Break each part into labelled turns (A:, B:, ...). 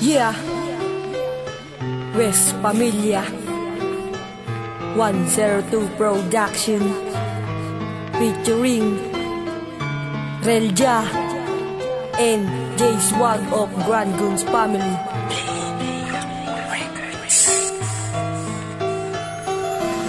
A: Yeah, West Pamilya 102 Production featuring Relja and Jay Swag of Grand Goons Family.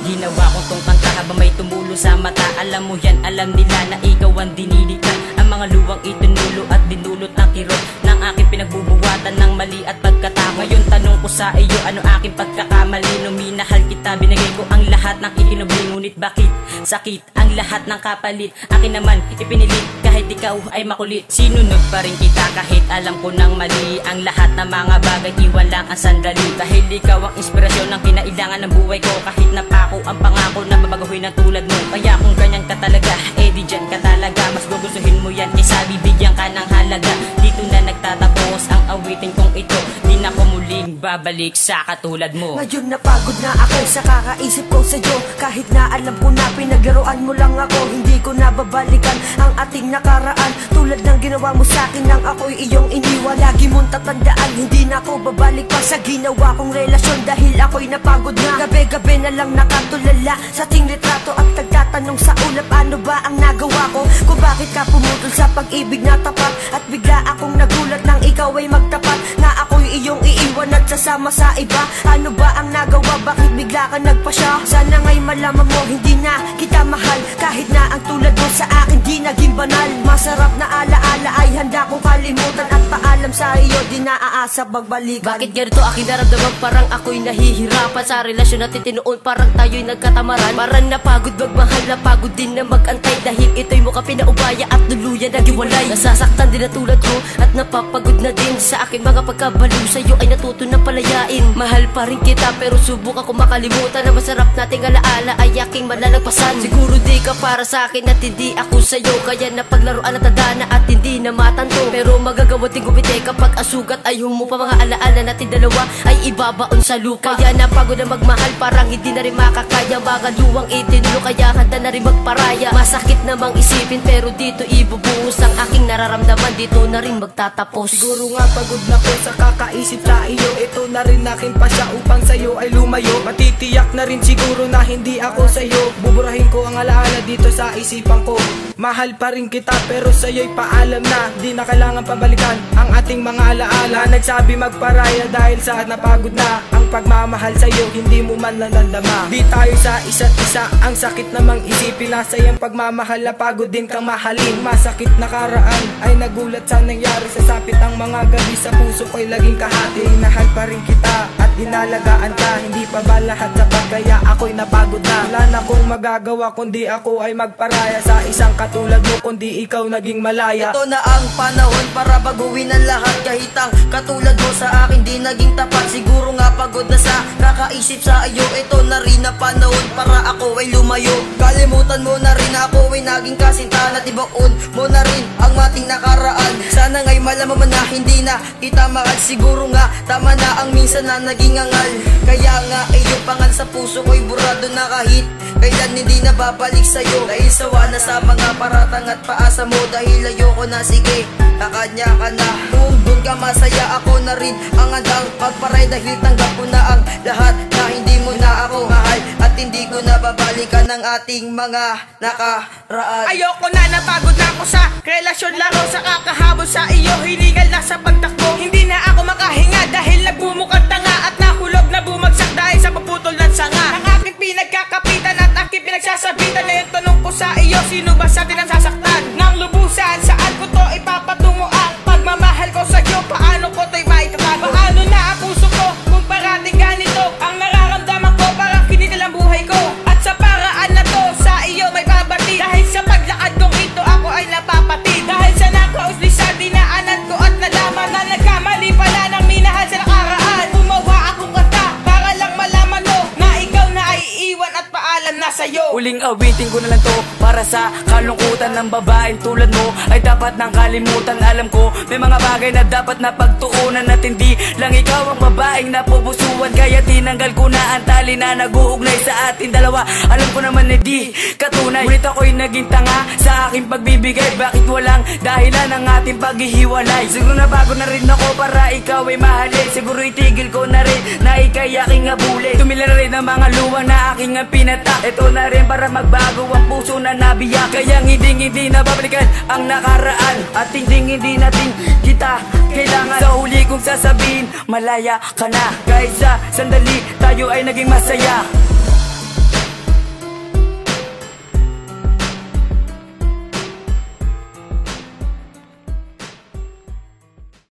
B: Ginawa ko tong kanta habang may tumulo sa mata. Alam mo yan, alam nila na ikaw ang dinilikan. Ang mga luwang itinulo at dinulot ng kirot ng aking pinagbubuwatan ng mali at pagkatama. Ngayon tanong ko sa iyo, ano aking pagkakamali? Nung minahal kita, binigay ko ang lahat ng ikinubli. Ngunit bakit sakit ang lahat ng kapalit? Akin naman ipinilit kahit ikaw ay makulit. Sinunod pa rin kita kahit alam ko nang mali. Ang lahat ng mga bagay iwan lang ang sandali. Dahil ikaw ang inspirasyon ng kinailangan ng buhay ko. Kahit napako ang pangako na mabaguhin ng tulad mo. Kaya kung ganyan ka talaga, di dyan ka talaga. Mas gugustuhin mo yan kaysa bibigyan ka ng halaga. Dito na nagtatapos ang awitin kong ito. Di na ko muling babalik sa katulad mo.
A: Ngayon napagod na ako sa kakaisip ko sa'yo. Kahit na alam ko na pinaglaruan mo lang ako, hindi ko na babalikan ang ating nakaraan. Tulad ng ginawa mo sa'kin nang ako'y iyong iniwan. Lagi mong tatandaan, hindi na ako babalik pa sa ginawa kong relasyon. Dahil ako'y napagod na, gabi-gabi na lang nakatulala sa ating litrato at nagtatanong sa ulap, ano ba ang nagawa ko? Kung bakit ka pumutol sa pag-ibig na tapat. At bigla akong nagulat nang ikaw ay magtapat, na ako'y iyong iiwan at sasama sa iba. Ano ba ang nagawa? Bakit bigla ka nagpasya? Sana nga'y malaman mo, hindi na kita mahal. Kahit na ang tulad mo sa akin di naging banal. Masarap na alaala ay handa kong kalimutan. At paalam sa iyo, di naaasa magbalikan.
C: Bakit ganito aking naramdaman? Parang ako'y nahihirapan sa relasyon natin tinuon. Parang tayo'y nagkatamaran. Parang napagod magmahal, napagod din na magantay. Dahil ito'y mukha pinaubaya at tuluyan naghiwalay. Nasasaktan din na tulad ko at napapagod na din sa aking mga pagkabaliw. Sa'yo ay natuto na palayain. Mahal pa rin kita pero subukan ko makalimutan na masarap nating alaala ay aking malalagpasan. Siguro di ka para sa akin at hindi ako sa'yo. Kaya napaglaruan at tadana at hindi na matanto. Pero magagawa ting gumite kapag asugat ay humupa. Mga alaala natin dalawa ay ibabaon sa lupa. Kaya napagod na magmahal, parang hindi na rin makakaya. Mga luwang itinulo kaya handa na rin magparaya. Masakit namang isipin pero dito ibubuhos ang aking nararamdaman. Dito na rin magtatapos.
D: Siguro nga pagod na ko sa kakaisip sa iyo. Ito na rin akin pa siya upang sa'yo ay lumayo. Matitiyak na rin siguro na hindi ako sa'yo. Buburahin ko ang alaala dito sa isipan ko. Mahal pa rin kita pero sa'yo'y paalam na. Di na kailangan pabalikan ang ating mga alaala. Nagsabi magparaya dahil sa napagod na ang pagmamahal sa'yo, hindi mo man lang nandama. Di tayo sa isa't isa, ang sakit namang isipin. Nasa iyang pagmamahal na pagod din kang mahalin. Masakit nakaraan ay nagulat sa nangyari. Sa sapit ang mga gabi sa puso ko'y laging kahati. Inahal pa rin kita at dinalagaan ka. Hindi pa ba lahat sapat kaya ako'y napagod na. Wala na kong magagawa kundi ako ay magparaya sa isang katulad mo, kundi ikaw naging malaya.
E: Ito na ang panahon para baguhin ang lahat. Kahit ang katulad mo sa akin di naging tapat. Siguro nga pagod na sa kakaisip sa iyo. Ito na rin na panahon para ako ay lumayo. Kalimutan mo na rin ako ay naging kasintahan. At ibaon mo na rin ang mating nakaraan. Sana nga'y malaman mo na hindi na kita mahal. Siguro nga tama na ang minsan na naging angal. Kaya nga iyong pangal sa puso ko'y burado na kahit kailan hindi na babalik sa'yo. Dahil sawa na sa mga paratang at paasa mo. Dahil ayoko na, sige, kakanya ka na. Kung doon ka masaya, ako na rin ang handang magparay. Dahil tanggap ko na ang lahat na hindi mo na ako mahal. At hindi ko na babalikan ang ating mga nakaraan.
D: Ayoko na, napagod na ako sa relasyon. Laro sa kakahabol sa iyo, hinigal na sa pagtakbo. Hindi na ako makahinga dahil nagbumukang tanga. At nahulog na bumagsak dahil sa paputol ng sanga. Ang aking pinagkakapitan at aking pinagsasabitan. Ngayon tanong ko sa iyo, sino ba sa atin ang sasaktan? Nang lubusan, saan ko to ipapatungo ang pagmamahal ko sa iyo? Paano ko to'y maitatago? Paano na ang puso ko kung parating ganito ang nararamdaman ko? Parang kinitil ang buhay ko. At sa paraan na to, sa iyo may babati. Dahil sa paglakad kong ito, ako ay napapatid. Dahil sa nakauslisan, dinaanan ko at nalaman na nagkamali pala ng minahal sa nakaraan. Gumawa akong kanta para lang malaman mo na ikaw na ay iiwan at paalam na sa'yo.
B: Uling awitin ko na lang to para sa kalungkutan.
F: Pagsusutan ng babaeng tulad mo ay dapat nang kalimutan. Alam ko may mga bagay na dapat na pagtuunan at hindi lang ikaw ang babaeng napupusuan. Kaya tinanggal ko na ang tali na nag-uugnay sa ating dalawa. Alam ko naman hindi katunay, ngunit ako'y naging tanga sa aking pagbibigay. Bakit walang dahilan ang ating paghihiwalay? Siguro na bago na rin ako para ikaw ay mahalin. Siguro itigil ko na rin na ikay aking abulin. Tumila na rin ang mga luwang na aking pinatak. Ito na rin para magbago ang puso na nabiyak. Kaya hindi na babalikan ang nakaraan at hindi natin kita kailangan. Sa huli kong sasabihin, malaya ka na. Kahit sa sandali tayo ay naging masaya.